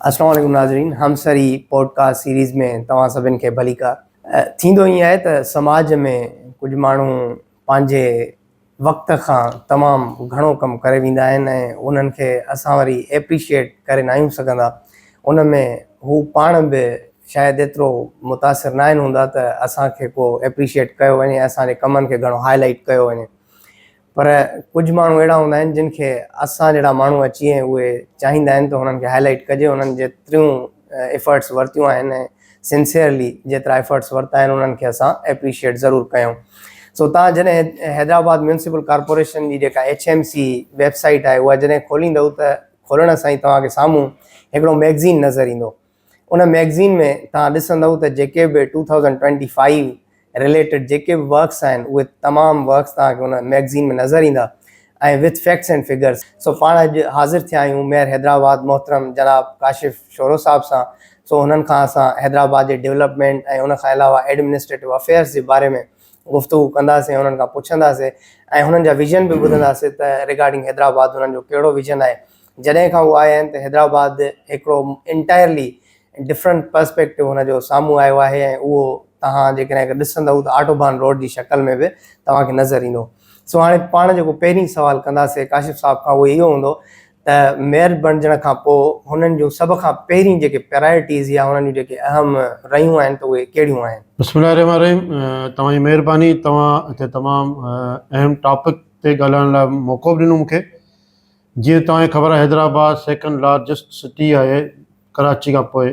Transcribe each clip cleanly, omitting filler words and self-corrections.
अस्सलाम वालेकुम नाज़रीन, हम सरी पॉडकास्ट सीरीज़ में तव्हां सभिनि खे भलीकार। थींदो ईअं आहे त समाज में कुझु माण्हू पंहिंजे वक़्त खां तमामु घणो कमु करे वेंदा आहिनि ऐं उन्हनि खे असां वरी एप्रिशिएट करे न आहियूं सघंदा। उन में हू पाण बि शायदि एतिरो मुतासिर न आहिनि हूंदा त असांखे को एप्रिशिएट कयो वञे, असांजे कमनि खे घणो हाईलाइट कयो वञे। पर कुझु माण्हू अहिड़ा हूंदा आहिनि जिन खे असां जहिड़ा माण्हू अची ऐं उहे चाहींदा आहिनि त हुननि खे हाईलाइट कजे, हुननि जेतिरियूं एफर्ट्स वरितियूं आहिनि ऐं सिंसियरली जेतिरा एफर्ट्स वरिता आहिनि उन्हनि खे असां एप्रिशिएट ज़रूरु कयूं। सो तव्हां जॾहिं हैदराबाद म्यूनिसिपल कॉर्पोरेशन जी जेका HMC वेबसाइट आहे उहा जॾहिं खोलींदव त खोलण सां ई तव्हांखे साम्हूं हिकिड़ो मैगज़ीन नज़र ईंदो। उन मैगज़ीन में तव्हां ॾिसंदव त जेके बि 2025 रिलेटेड जेके बि वर्क्स आहिनि उहे तमामु वर्क्स तव्हांखे उन मैगज़ीन में नज़र ईंदा ऐं विथ फैक्ट्स एंड फिगर्स। सो पाण अॼु हाज़िर थिया आहियूं मेयर हैदराबाद मोहतरम जनाब काशिफ़ शोरो साहिब सां। सो हुननि खां असां हैदराबाद जे डेवलपमेंट ऐं उन खां अलावा एडमिनिस्ट्रेटिव अफेयर्स जे बारे में गुफ़्तगू कंदासीं, हुननि खां पुछंदासीं ऐं हुननि जा विजन बि ॿुधंदासीं त रिगार्डिंग हैदराबाद हुननि जो कहिड़ो विजन आहे। जॾहिं खां उहे आया आहिनि त हैदराबाद हिकिड़ो इंटायरली डिफरेंट पर्सपेक्टिव हुनजो साम्हूं आयो आहे ऐं उहो तव्हां जेकॾहिं ॾिसंदव त ऑटोबान रोड जी शक्ल में बि तव्हांखे नज़र ईंदो। सो हाणे पाण जेको पहिरीं सुवालु कंदासीं काशिफ़ साहिब खां उहो इहो हूंदो त मेयर बणिजण खां पोइ हुननि जूं सभ खां पहिरीं जेके प्रायोरिटीज़ या हुननि जूं जेके अहम रहियूं आहिनि त उहे कहिड़ियूं आहिनि? बिस्मिल्लाहिर्रहमानिर्रहीम। तव्हांजी महिरबानी, तव्हां हिते तमामु अहम टॉपिक ते ॻाल्हाइण लाइ मौक़ो बि ॾिनो मूंखे। जीअं तव्हांखे ख़बर आहे हैदराबाद सेकंड लार्जेस्ट सिटी आहे कराची खां पोइ,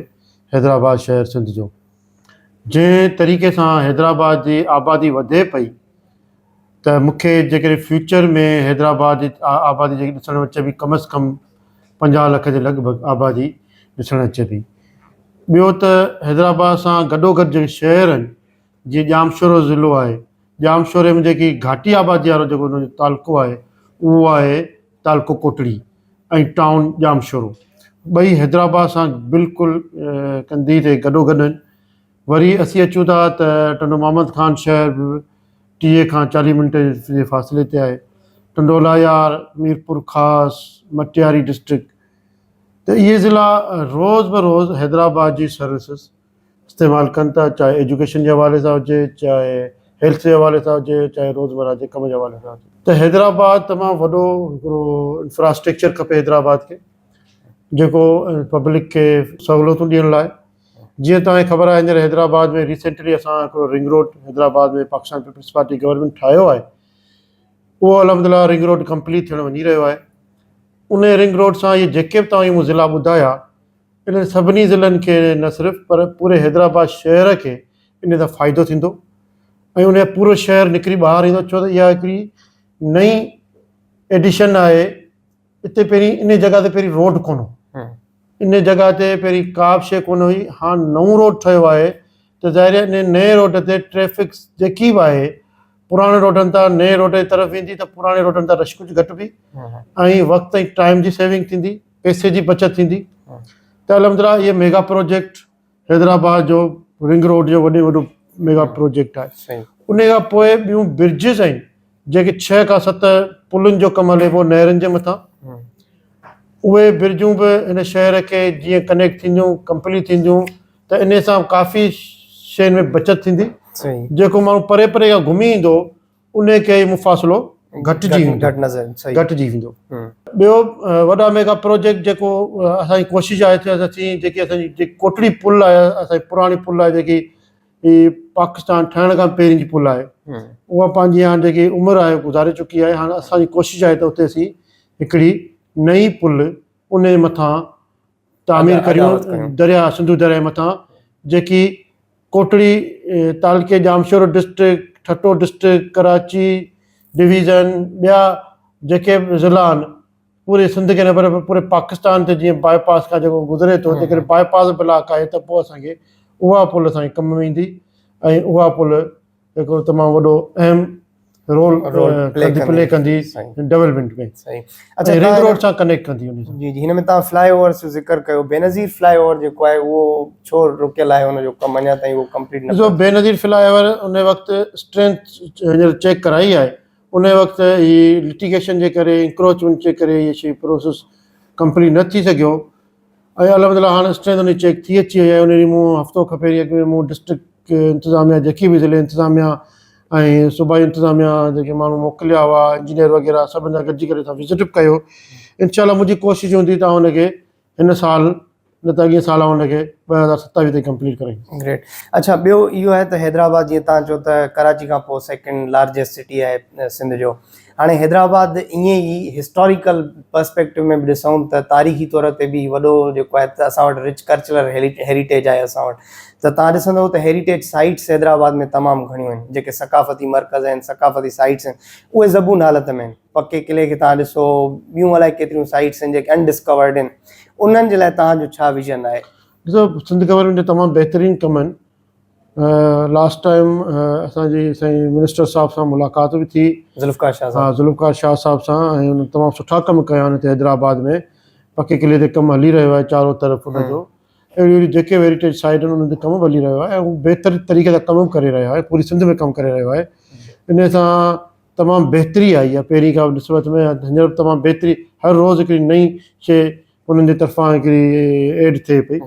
हैदराबाद शहर सिंध जो। जंहिं तरीक़े सां हैदराबाद जी आबादी वधे पई त मूंखे जेकॾहिं फ्यूचर में हैदराबाद जी आबादी जेकी ॾिसणु अचे पई कम अज़ कम 50 लख जे लॻभॻि आबादी ॾिसणु अचे पई। ॿियो त हैदराबाद सां गॾोगॾु जेके शहर आहिनि, जीअं जामशोरो ज़िलो आहे, जामशोरे में जेकी घाटी आबादी वारो जेको हुनजो तालुको आहे उहो आहे तालुको कोटड़ी ऐं टाउन जामशोरो। ॿई हैदराबाद सां बिल्कुलु कंधी ते गॾोगॾु आहिनि। वरी असीं अचूं था त टंडो मोहम्मद ख़ान शहर बि 30 खां 40 मिंट जे फ़ासिले ते आहे। टंडोला यार, मीरपुर ख़ासि, मटियारी डिस्ट्रिक्ट। त इहे ज़िला रोज़ बरोज़ हैदराबाद जी सर्विसिस इस्तेमालु कनि था, चाहे एजुकेशन जे हवाले सां हुजे, चाहे हेल्थ जे हवाले सां हुजे, चाहे रोज़मर्रा जे कम जे हवाले सां हुजे। त हैदराबाद तमामु वॾो हिकिड़ो इंफ्रास्ट्रक्चर खपे हैदराबाद खे, जेको पब्लिक खे सहूलियतूं ॾियण लाइ। जीअं तव्हांखे ख़बर आहे हींअर हैदराबाद में रिसेंटली असां हिकिड़ो रिंग रोड हैदराबाद में पाकिस्तान पीपल्स पार्टी गवर्नमेंट ठाहियो आहे। उहो अलहमदिल्ला रिंग रोड कंप्लीट थियणु वञी रहियो आहे। उन रिंग रोड सां इहे जेके बि तव्हां मूं ज़िला ॿुधाया, इन सभिनी ज़िलनि खे न सिर्फ़ु पर पूरे हैदराबाद शहर खे इन सां फ़ाइदो थींदो ऐं उन पूरो शहर निकिरी ॿाहिरि ईंदो। छो त इहा हिकिड़ी नई एडिशन आहे। हिते पहिरीं इन जॻह ते पहिरीं रोड कोन हो, इन जॻह ते पहिरीं का बि शइ कोन हुई। हाणे नओं रोड ठहियो आहे त ज़ाहिर आहे इन नए रोड ते ट्रैफिक जेकी बि आहे पुराणे रोडनि तां नए रोड जी तरफ़ ईंदी त पुराणे रोडनि तां रश कुझु घटि बि ऐं वक़्त ऐं टाइम जी सेविंग थींदी, पैसे जी बचति थींदी। त अलहमदिल्ला इहे मेगा प्रोजेक्ट हैदराबाद जो रिंग रोड जो वॾो मेगा प्रोजेक्ट आहे। उन खां पोइ ॿियूं ब्रिजिस आहिनि जेके 6 खां 7 पुलनि जो कमु हले पियो नहरुनि जे मथां। उहे ब्रिजूं बि हिन शहर खे जीअं कनेक्ट थींदियूं, कंप्लीट थींदियूं त इन सां काफ़ी शयुनि में बचति थींदी। जेको माण्हू परे परे खां घुमी ईंदो उन खे मुफ़ासिलो घटिजी वेंदो। ॿियो वॾा मेगा प्रोजेक्ट जेको असांजी कोशिशि आहे त असीं जेकी असांजी कोटड़ी पुल आहे, असांजी पुराणी पुल आहे जेकी पाकिस्तान ठहण खां पहिरीं जी पुल आहे, उहा पंहिंजी हाणे जेकी उमिरि आहे गुज़ारे चुकी आहे। हाणे असांजी कोशिशि आहे त उते असीं हिकिड़ी नई पुल उन जे मथां तामीर करियूं, दरिया सिंधु दरिया जे मथां, जेकी कोटड़ी तालुके Jamshoro district, Thatta district, Karachi division, ॿिया जेके बि ज़िला आहिनि पूरे सिंध खे न पर पूरे पाकिस्तान ते जीअं बाईपास खां जेको गुज़रे थो, जेकॾहिं बाईपास ब्लॉक आहे त पोइ असांखे उहा पुल असांखे कम में ईंदी ऐं उहा पुल हिकिड़ो तमामु वॾो अहम रोल प्ले कंदी डेवलपमेंट में। अच्छा, रिंग रोड सां कनेक्ट कंदी उन सां। जी जी, हिन में तव्हां फ्लाईओवर्स जो ज़िक्र कयो। बेनज़ीर फ्लाईओवर जेको आहे उहो छो रुकियल आहे, हुनजो कमु अञा ताईं उहो कंप्लीट न थियो? बेनज़ीर फ्लाईओवर उन वक़्तु स्ट्रेंथ हींअर चेक कराई आहे, उन वक़्तु ही लिटिगेशन जे करे, इंक्रोचमेंट जे करे इहे शइ प्रोसेस कंप्लीट न थी सघियो ऐं अलहमदिल्ला हाणे स्ट्रेंथ उन चेक थी अची वई आहे। उन ॾींहुं मूं हफ़्तो खपे पहिरीं अॻु में मूं डिस्ट्रिक्ट इंतिज़ामिया जेकी बि ज़िले इंतिज़ामिया ऐं सूबाई इंतिज़ामिया जेके माण्हू मोकिलिया हुआ इंजीनियर वग़ैरह सभिनि सां गॾिजी करे असां विज़िट बि कयो। इनशाला मुंहिंजी कोशिशि हूंदी त हुनखे हिन साल न त अॻिए साल हुनखे 2027 ताईं कंप्लीट करायूं। ग्रेट। अच्छा, ॿियो इहो आहे त हैदराबाद जीअं तव्हां चओ त कराची खां पोइ सेकेंड लार्जेस्ट सिटी आहे सिंध जो। हाणे हैदराबाद ईअं ई हिस्टोरिकल पर्सपेक्टिव में बि ॾिसूं त तारीख़ी तौर ते बि वॾो जेको आहे त असां वटि रिच कल्चरल हेरिटेज आहे असां वटि। त तव्हां ॾिसंदव त हेरिटेज साइट्स हैदराबाद में तमामु घणियूं आहिनि। जेके सकाफ़ती मर्कज़ आहिनि, सकाफ़ती साइट्स आहिनि, उहे ज़बून हालत में आहिनि। पके किले खे तव्हां ॾिसो, ॿियूं अलाए केतिरियूं साइट्स आहिनि जेके अनडिस्कवर्ड आहिनि। उन्हनि जे लाइ तव्हांजो छा विजन आहे? ॾिसो, सिंध गवर्नमेंट जो तमामु बहितरीनु कमु आहिनि। लास्ट टाइम असांजी साईं मिनिस्टर साहिब सां मुलाक़ात बि थी, ज़ुल्फ़कार शाह साहब। हा, ज़ुल्फ़कार शाह साहिब सां, ऐं उन तमामु सुठा कमु कया आहिनि हिते हैदराबाद में। पके किले ते कमु हली रहियो आहे चारो तरफ़ उनजो। अहिड़ी जेके हेरिटेज साइट आहिनि उन्हनि ते कमु हली रहियो आहे ऐं हू बहितर तरीक़े सां कमु करे रहियो आहे, पूरी सिंध में कमु करे रहियो आहे। इन सां तमामु बहितरी आई आहे पहिरीं खां निस्बत में। हींअर तमामु बहितरी, हर रोज़ु हिकिड़ी नई शइ उन्हनि जे तरफ़ां हिकिड़ी एड थिए पई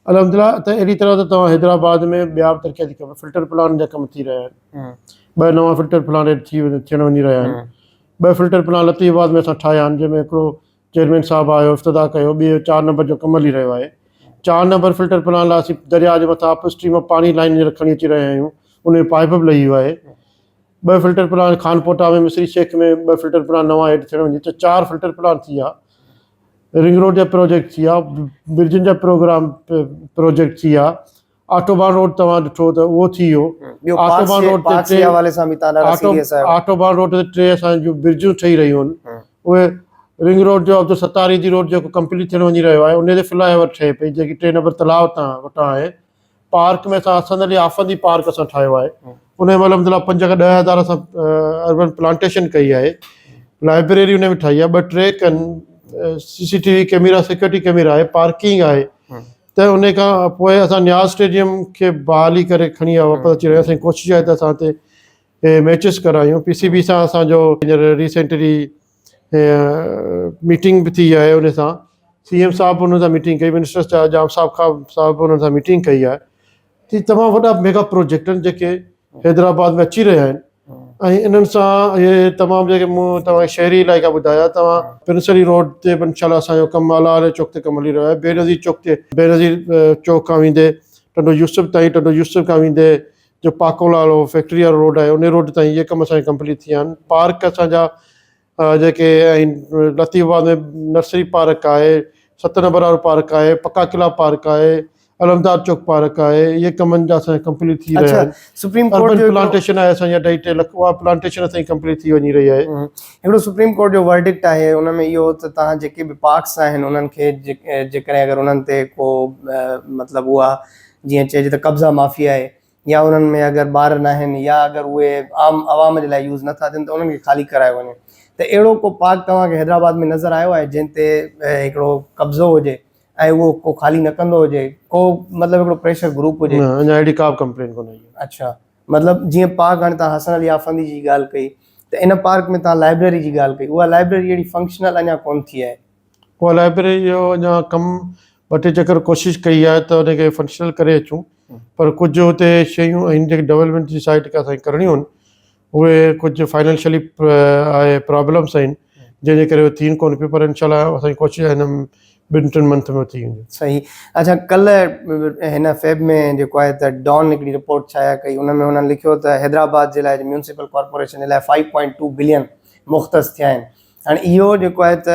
अलहमदिल्ला। त अहिड़ी तरह त तव्हां हैदराबाद में ॿिया बि तरक़ियाती कम, फिल्टर प्लान जा कम थी रहिया आहिनि। 2 नवां फिल्टर प्लान एड थियण वञी रहिया आहिनि। 2 फिल्टर प्लान लतीफ़ाबाद में असां ठाहिया आहिनि, जंहिंमें हिकिड़ो चेयरमैन साहिबु आयो, इफ़्तिताह कयो। ॿियो 4 नंबर जो कमु हली रहियो आहे। 4 नंबर फिल्टर प्लान लाइ असीं दरिया जे मथां अप स्ट्रीम पाणी लाइन खणी अची रहिया आहियूं। उन में पाइप बि लही वियो आहे। 2 फिल्टर प्लान खानपोटा में, मिसरी शेख में 2 फिल्टर प्लान नवां एड थियण वञी, त 4 फिल्टर प्लान थी विया। रिंग रोड जा प्रोजेक्ट थी विया, ब्रिजनि जा प्रोजेक्ट थी विया। ऑटोबान रोड तव्हां ॾिठो त उहो थी वियो। ऑटोबान रोड ते ऑटोबान रोड ते 3 असांजूं ब्रिजूं ठही रहियूं आहिनि। उहे रिंग रोड जो अब्दुल सत्तार जी रोड जेको कंप्लीट थियण वञी रहियो आहे, उन ते फ्लाईओवर ठहे पई, जेकी 3 नंबर तलाउ तां वटां आहे। पार्क में असां हसन अली आफ़ंदी पार्क असां ठाहियो आहे। उन में अलहमदिल्ला 5 खां 10 हज़ार असां अर्बन प्लांटेशन कई आहे। लाइब्रेरी उन में ठाही आहे। 2 ट्रैक आहिनि, CCTV कैमरा, सिक्योरिटी कैमरा आहे, पार्किंग आहे। त उन खां पोइ असां न्याज़ स्टेडियम खे बहाली करे खणी वापसि अची रहिया। असांजी कोशिशि आहे त असां हिते मैचिस करायूं। PCB सां असांजो हींअर रिसेंटली मीटिंग बि थी आहे। उन सां CM साहिबु उन सां मीटिंग कई, मिनिस्टर जाम साहिबु उन्हनि सां मीटिंग कई आहे। त तमामु वॾा मेगा प्रोजेक्ट आहिनि जेके हैदराबाद में अची रहिया आहिनि। ऐं इन्हनि सां इहे तमामु जेके मूं तव्हांखे शहरी इलाइक़ा ॿुधाया, तव्हां प्रिंसली रोड ते बि इंशाल्लाह असांजो कमु अलाले चौक ते कमु हली रहियो आहे। बेनज़ीर चौक ते, बेनज़ीर चौक खां वेंदे टंडो यूसुफ ताईं, टंडो यूसुफ खां वेंदे जो पाकोला वारो फैक्ट्री वारो रोड आहे, उन रोड ताईं इहे कम असांजा कंप्लीट थी विया आहिनि। पार्क असांजा जेके ऐं लतीफ़ाबाद में नर्सरी पार्क आहे, 7 नंबर वारो पार्क आहे, पक्का किला पार्क आहे, अलमदार चौक पार्क आहे। इहे कमनि जा असांजा कंप्लीट थी रहिया आहिनि। सुप्रीम कोर्ट जो प्लांटेशन आहे असांजा 2.5 लख, उहा प्लांटेशन असांजी कंप्लीट थी वञी रही आहे। हिकिड़ो सुप्रीम कोर्ट जो वर्डिक्ट आहे, उन में इहो त तव्हां जेके बि पार्क्स आहिनि उन्हनि खे जेकॾहिं अगरि उन्हनि ते को मतिलबु उहा जीअं चइजे त कब्ज़ा माफ़ी आहे, या उन्हनि में अगरि ॿार न आहिनि, या अगरि उहे आम आवाम जे लाइ यूज़ नथा थियनि, त उन्हनि खे ख़ाली करायो वञे। त अहिड़ो को पार्क तव्हांखे हैदराबाद में नज़र आयो आहे जंहिं ते हिकिड़ो कब्ज़ो हुजे ऐं उहो को ख़ाली न कंदो हुजे, को मतिलबु हिकिड़ो प्रेशर ग्रुप हुजे? अञा अहिड़ी का बि कंप्लेन कोन्हे। अच्छा, मतिलबु जीअं पार्क, हाणे तव्हां हसन अली आफ़ंदी जी ॻाल्हि कई, त इन पार्क में तव्हां लाइब्रेरी जी ॻाल्हि कई, उहा लाइब्रेरी अहिड़ी फंक्शनल अञा कोन थी आहे। उहा लाइब्रेरी जो अञा कमु 2-3 चकर कोशिशि कई आहे त उनखे फंक्शनल करे अचूं, पर कुझु हुते शयूं आहिनि जेके डेवलपमेंट जी साइड खां असांखे करणियूं आहिनि, उहे कुझु फाइनेंशियली आहे प्रॉब्लम्स आहिनि, जंहिंजे करे उहे थियनि कोन पियूं। पर इंशाल्लाह असांजी कोशिशि आहे हिन 2-3 मंथ में थी वञे। सही। अच्छा, कल्ह हिन फेब में जेको आहे त डॉन हिकिड़ी रिपोर्ट छाया कई, उन में हुननि लिखियो त हैदराबाद जे लाइ म्यूनिसिपल कॉर्पोरेशन जे लाइ 5.2 बिलियन मुख़्तस थिया आहिनि। हाणे इहो जेको आहे त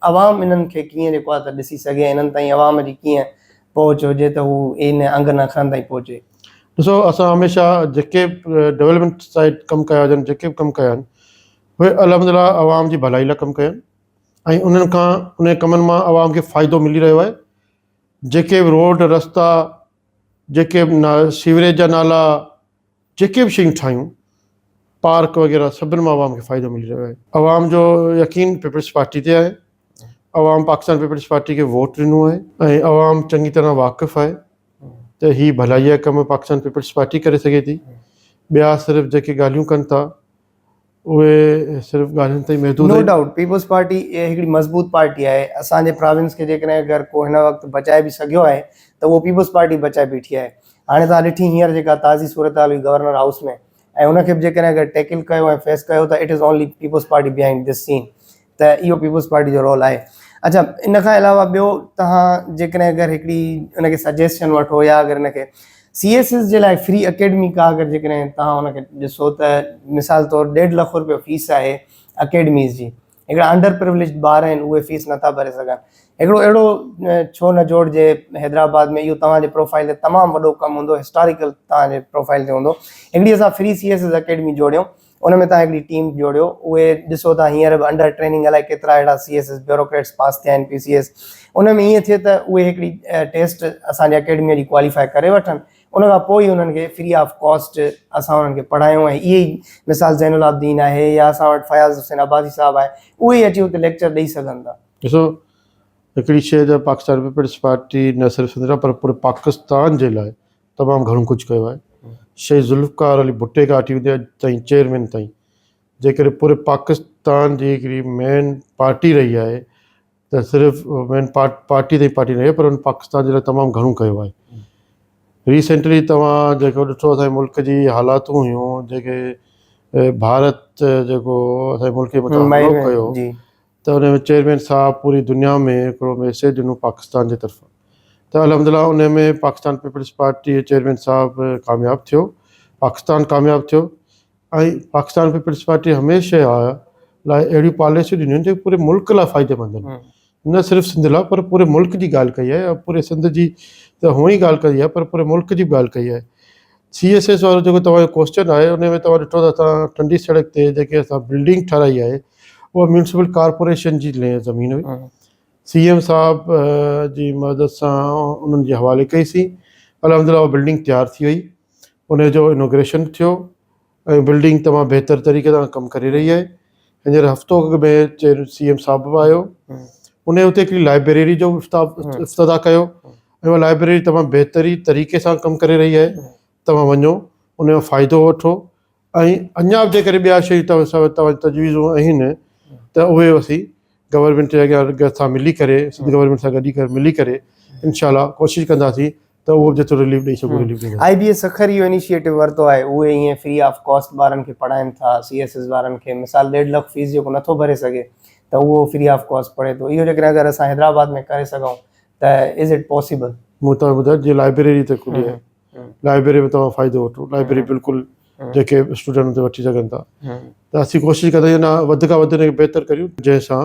आवाम इन्हनि खे कीअं जेको आहे त ॾिसी सघे, इन्हनि ताईं आवाम जी कीअं पहुच हुजे त हू इन अंगनि अखरनि ताईं पहुचे? ॾिसो, असां हमेशह जेके डेवलपमेंट साइड कमु कया हुजनि, जेके बि कमु कया आहिनि, उहे अलहमदिल्ला आवाम जी भलाई लाइ कमु कया आहिनि। ऐं उन्हनि खां उन कमनि मां आवाम खे फ़ाइदो मिली रहियो आहे। जेके बि रोड रस्ता, जेके बि सीवरेज जा नाला, जेके बि शयूं ठाहियूं, पार्क वग़ैरह, सभिनि मां आवाम खे फ़ाइदो मिली रहियो आहे। आवाम जो यकीन पीपल्स पार्टी ते आहे। आवाम पाकिस्तान पीपल्स पार्टी खे वोट ॾिनो आहे ऐं आवाम चङी तरह वाक़िफ़ु आहे त हीअ भलाई जा कम पाकिस्तान पीपल्स पार्टी करे सघे थी। ॿिया सिर्फ़ु जेके ॻाल्हियूं कनि था उहे सिर्फ़ु ॻाल्हियुनि ताईं महदूद नो आहिनि। डाउट पीपल्स पार्टी हिकिड़ी मज़बूत पार्टी आहे। असांजे प्रोविंस खे जेकॾहिं अगरि को हिन वक़्तु बचाए बि सघियो आहे त उहो पीपल्स पार्टी बचाए बीठी आहे। हाणे तव्हां ॾिठी हींअर जेका ताज़ी सूरत हाल हुई गवर्नर हाउस में, ऐं उनखे बि जेकॾहिं अगरि टैकल कयो ऐं फेस कयो त it is only Peoples Party behind this scene. त इहो पीपल्स पार्टी जो रोल आहे। अच्छा, इन खां अलावा ॿियो तव्हां जेकॾहिं अगरि हिकिड़ी उनखे सजेशन वठो या अगरि हिनखे CSS जे लाइ फ्री अकेडमी का अगरि जेकॾहिं तव्हां हुनखे ॾिसो त मिसाल तौरु 1.5 लख रुपयो फीस आहे अकेडमीज़ जी। हिकिड़ा अंडर प्रिविलेज ॿार आहिनि, उहे फीस नथा भरे सघनि। हिकिड़ो अहिड़ो छो न जोड़िजे हैदराबाद में, इहो तव्हांजे प्रोफाइल ते तमामु वॾो कमु हूंदो, हिस्टोरिकल तव्हांजे प्रोफाइल ते हूंदो। हिकिड़ी असां फ्री CSS अकेडमी जोड़ियूं, उन में तव्हां हिकिड़ी टीम जोड़ियो। उहे ॾिसो था हींअर बि अंडर ट्रेनिंग अलाए केतिरा अहिड़ा CSS ब्यूरोक्रेट्स पास थिया आहिनि PCS। उन में ईअं थिए त उहे हिकिड़ी टेस्ट असांजे अकेडमीअ जी क्वालीफाई करे वठनि, उन खां पोइ ई उन्हनि खे फ्री ऑफ कॉस्ट असां उन्हनि खे पढ़ायूं। ऐं इहे ई मिसाल ज़ैनुल आबदीन आहे या असां वटि फयाज़ हुसैन अब्बासी साहिबु आहे, उहे ई अची हुते लेक्चर ॾेई सघनि था। ॾिसो, हिकिड़ी शइ त पाकिस्तान पीपल्स पार्टी न सिर्फ़ु सिंध पर पूरे पाकिस्तान जे लाइ तमामु घणो कुझु कयो आहे। शइ ज़ुल्फ़कार अली भुट्टे खां वठी अॼु ताईं चेयरमैन ताईं, जेकॾहिं पूरे पाकिस्तान जी हिकिड़ी मेन पार्टी रही आहे त सिर्फ़ु मेन पार्टी ताईं पार्टी रही आहे, पर उन पाकिस्तान जे लाइ तमामु घणो कयो आहे। रिसेंटली तव्हां जेको ॾिठो असांजे मुल्क जी हालातूं हुयूं, जेके भारत जेको असांजे मुल्क जे मथां हमलो कयो, त उन में चेयरमैन साहब पूरी दुनिया में हिकिड़ो मैसेज ॾिनो पाकिस्तान जे तरफ़ां। त अलहमदिल्ला उन में पाकिस्तान पीपल्स पार्टी चेयरमैन साहब कामयाबु थियो, पाकिस्तान कामयाबु थियो। ऐं पाकिस्तान पीपल्स पार्टी हमेशह लाइ अहिड़ियूं पॉलिसियूं ॾिनियूं आहिनि जेके पूरे मुल्क लाइ फ़ाइदेमंद आहिनि। न सिर्फ़ु सिंध लाइ पर पूरे मुल्क जी ॻाल्हि कई आहे। पूरे सिंध जी त हुअं ई ॻाल्हि कई आहे, पर पूरे मुल्क जी बि ॻाल्हि कई आहे। CSS वारो जेको तव्हांजो क्वेश्चन आहे, उन में तव्हां ॾिठो त असां टंडी सड़क ते जेके असां बिल्डिंग ठाराई आहे, उहा म्यूनसिपल कॉर्पोरेशन जी ज़मीन हुई। CM साहब जी मदद सां उन्हनि जे हवाले कईसीं। अलहमदिल्ला उहा बिल्डिंग तयारु थी वई, उन जो इनोग्रेशन थियो ऐं बिल्डिंग तमामु बहितर तरीक़े सां कमु करे रही आहे। हींअर हफ़्तो अॻु में CM साहब बि आयो, उन हुते हिकिड़ी लाइब्रेरी जो इफ़्तिताह कयो ऐं उहा लाइब्रेरी तमामु बहितरी तरीक़े सां कमु करे रही आहे। तव्हां वञो, उन जो फ़ाइदो वठो। ऐं अञा बि जेकॾहिं ॿिया शयूं तव्हां तजवीज़ूं आहिनि त उहे असीं गवर्नमेंट जे अॻियां सां मिली करे, सिंध गवर्नमेंट सां गॾी करे मिली करे इंशाल्लाह कोशिशि कंदासीं त उहो जेतिरो रिलीफ ॾेई सघूं रिलीफ ॾींदासीं। IBS सखर इहो इनिशिएटिव वरितो आहे, उहे ईअं फ्री ऑफ कॉस्ट ॿारनि खे पढ़ाइनि था। CSS वारनि खे मिसाल 1.5 लख फीस जेको नथो भरे सघे त उहो फ्री ऑफ कॉस्ट पढ़े थो। इहो जेकॾहिं अगरि असां हैदराबाद में करे सघूं त इज़ इट पॉसिबल? मूं तव्हां ॿुधायो जीअं लाइब्रेरी ते खुली आहे, लाइब्रेरी में तव्हां फ़ाइदो वठो। लाइब्रेरी बिल्कुलु जेके स्टूडेंट हुते वठी सघनि था। त असीं कोशिशि कंदा आहियूं न वधि खां वधि हिनखे बहितर करियूं, जंहिंसां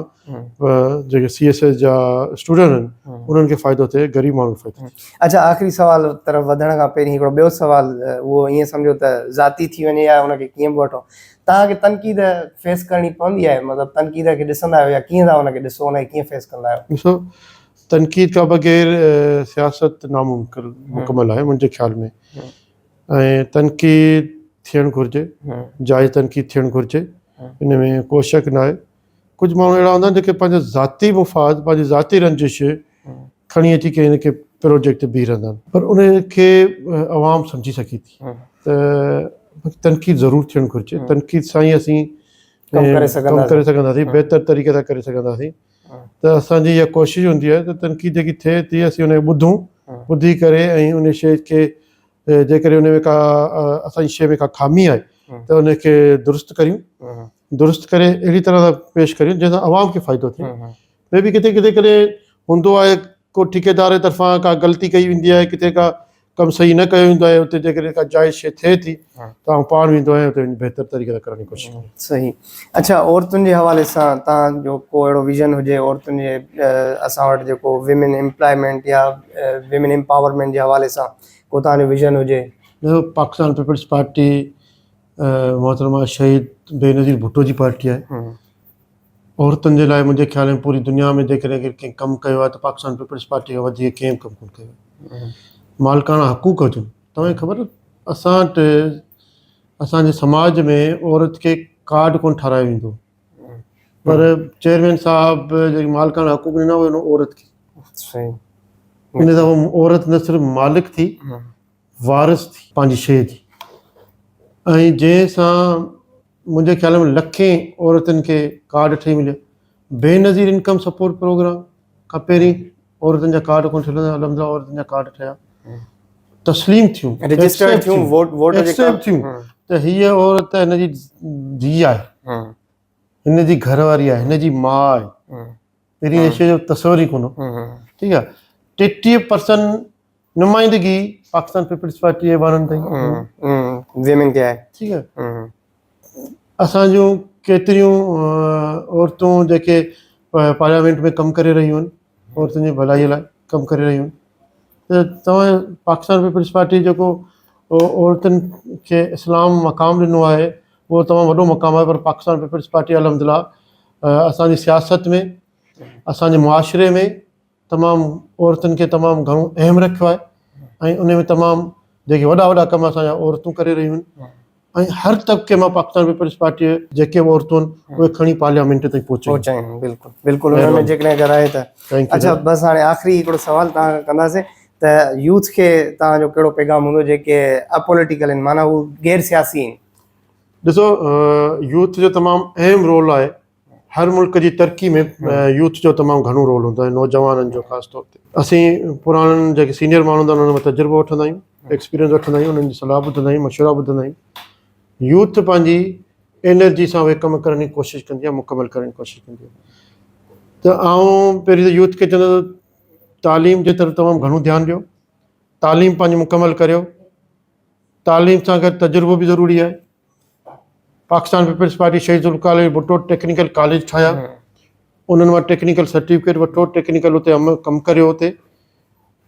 जेके CSS जा स्टूडेंट आहिनि उन्हनि खे फ़ाइदो थिए, ग़रीब माण्हू खे फ़ाइदो थिए। अच्छा, आख़िरी सवाल तरफ़ वधण खां पहिरीं हिकिड़ो ॿियो सुवाल, उहो ईअं सम्झो त ज़ाती थी वञे या उनखे कीअं बि वठो, तव्हांखे तनक़ीद फेस करणी पवंदी आहे? मतिलबु तनक़ीद खे ॾिसंदा आहियो या कीअं था उनखे ॾिसो, उनखे कीअं फेस कंदा आहियो? ॾिसो, तनक़ीद खां बग़ैर सियासत नामुकमल आहे मुंहिंजे ख़्याल में। ऐं तनक़ीद थियणु घुरिजे, जाइज़ तनक़ीद थियणु घुरिजे, इन में को शक न आहे। कुझु माण्हू अहिड़ा हूंदा आहिनि जेके पंहिंजो ज़ाती मुफ़ाद, पंहिंजी ज़ाती रंजिश खणी अची करे हिनखे प्रोजेक्ट ते बीह रहंदा आहिनि, पर उनखे आवाम सम्झी सघे थी त तनक़ीद ज़रूरु थियणु घुरिजे। तनक़ीद सां ई असीं कमु करे सघंदासीं, बहितर तरीक़े सां करे सघंदासीं। त असांजी इहा कोशिशि हूंदी आहे त तनक़ीद जेकी थिए थी असीं उनखे ॿुधूं, ॿुधी करे ऐं उन शइ खे जेकॾहिं उन में का असांजी शइ में का खामी आहे त उनखे दुरुस्त करियूं, दुरुस्त करे अहिड़ी तरह सां पेश करियूं जंहिंसां आवाम खे फ़ाइदो थिए। मे बि किथे किथे कॾहिं हूंदो आहे को ठेकेदार जे तरफ़ां का ग़लती कई वेंदी आहे, किथे का कमु सही न कयो वेंदो आहे, उते जेकॾहिं का जाइज़ शइ थिए थी त आउं पाण वेंदो आहियां उते बहितर तरीक़े सां करण जी कोशिशि कयां। सही। अच्छा, औरतुनि जे हवाले सां तव्हांजो को अहिड़ो विज़न हुजे औरतुनि जे असां वटि जेको विमेन एम्प्लॉयमेंट या विमेन एम्पावरमेंट जे हवाले सां को तव्हांजो विज़न हुजे? पाकिस्तान पीपल्स पार्टी मोहतरमा शहीद बेनज़ीर भुट्टो जी पार्टी आहे। औरतुनि जे लाइ मुंहिंजे ख़्याल में पूरी दुनिया में जेकॾहिं कंहिं कमु कयो आहे त पाकिस्तान पीपल्स पार्टी खां वधीक कंहिं कमु कोन कयो आहे। मालिकाना हक़ूक़ हुजनि, तव्हांखे ख़बर असां वटि असांजे समाज में औरत खे कार्ड कोन ठारायो वेंदो, पर चेयरमैन साहब जेके मालिकाना हक़ूक़ ॾिना हुआ औरत खे। इन सां औरत न सिर्फ़ु मालिक थी, वारिस थी पंहिंजी शइ जी। ऐं जंहिंसां मुंहिंजे ख़्याल में लखें औरतुनि खे कार्ड ठही मिलियो। बेनज़ीर इनकम सपोर्ट प्रोग्राम खां पहिरीं औरतुनि जा कार्ड कोन ठहियल हुआ, अलहमदिल्ला औरतुनि जा कार्ड ठहिया, तस्लीम थियूं, रजिस्टर्ड थियूं, वोट जे एक्सेप्ट थियूं त हीअ औरत हिनजी धीउ आहे, हिन जी घरवारी आहे, हिन जी माउ आहे। पहिरीं हिन शइ जो तस्वर ई कोन हो। ठीकु आहे, 33% नुमाइंदगी पाकिस्तान पीपल्स पार्टी जे वारनि ताईं विमेन खे आहे। ठीकु आहे, असांजूं केतिरियूं औरतूं जेके पार्लियामेंट में कमु करे रहियूं आहिनि, औरतुनि जी भलाईअ लाइ कमु करे रहियूं आहिनि, त तव्हां पाकिस्तान पीपल्स पार्टी जेको औरतुनि खे इस्लाम मक़ाम ॾिनो आहे उहो तमामु वॾो मक़ाम आहे। पर पाकिस्तान पीपल्स पार्टी अलहमदिल्ला असांजी सियासत में, असांजे मुआशिरे में तमामु औरतुनि खे तमामु घणो अहम रखियो आहे ऐं उन में तमामु जेके वॾा वॾा कम असांजा औरतूं करे रहियूं आहिनि ऐं हर तबिके मां पाकिस्तान पीपल्स पार्टीअ जेके बि औरतूं आहिनि उहे खणी पार्लियामेंट ताईं पहुचायूं। बिल्कुलु बिल्कुलु, हुनमें जेकॾहिं कराए त। अच्छा, बसि हाणे आख़िरी हिकिड़ो सुवालु तव्हां कंदासीं त यूथ खे तव्हांजो कहिड़ो पैगाम हूंदो जेके अपॉलिटिकल आहिनि, माना हू गैर सियासी आहिनि? ॾिसो, यूथ जो तमामु अहम रोल आहे। हर मुल्क जी तरक़ी में यूथ जो तमामु घणो रोल हूंदो आहे, नौजवाननि जो ख़ासि तौर ते। असीं पुराणनि जेके सीनियर माण्हू हूंदा आहिनि उन्हनि में तजुर्बो वठंदा आहियूं, एक्सपीरियंस वठंदा आहियूं, उन्हनि जी सलाह ॿुधंदा आहियूं, मशवरा ॿुधंदा आहियूं। यूथ पंहिंजी एनर्जी सां उहे कमु करण जी कोशिशि कंदी आहे, मुकमल करण जी कोशिशि कंदी आहे। त आउं पहिरीं त यूथ खे चवंदो तालीम जे तरफ़ तमामु घणो ध्यानु ॾियो, तालीम पंहिंजी मुकमल करियो। तालीम सां गॾु तजुर्बो बि ज़रूरी आहे। पाकिस्तान पीपल्स पार्टी शहीद ज़ुल्फ़िकार भुट्टो टेक्निकल कॉलेज ठाहिया, उन्हनि मां टेक्निकल सर्टिफिकेट वठो, टेक्निकल उते कमु करियो हुते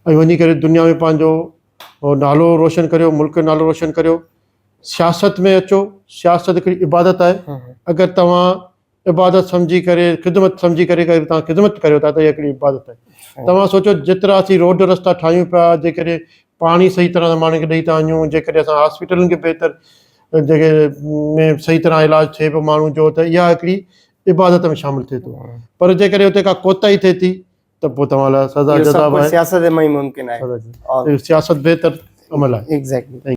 ऐं वञी करे दुनिया में पंहिंजो नालो रोशन करियो, मुल्क जो नालो रोशन करियो। सियासत में अचो, सियासत हिकिड़ी इबादत आहे। अगरि तव्हां इबादत सम्झी करे, ख़िदमत सम्झी करे तव्हां ख़िदमत करियो था त इहा हिकिड़ी इबादत आहे। तव्हां सोचो जेतिरा असीं रोड रस्ता ठाहियूं पिया, जेकॾहिं पाणी सही तरह सां माण्हुनि खे ॾेई था वञूं, जेकॾहिं असां हॉस्पिटलुनि खे बहितर जेके में सही तरह इलाजु थिए पियो माण्हू जो, त इहा हिकिड़ी इबादत में शामिलु थिए थो। पर जेकॾहिं हुते का कोताही थिए थी त पोइ तव्हां लाइ सज़ा जज़ा आहे, सियासत में ई मुमकिन आहे, सियासत बहितर अमल आहे। एग्ज़ैक्टली।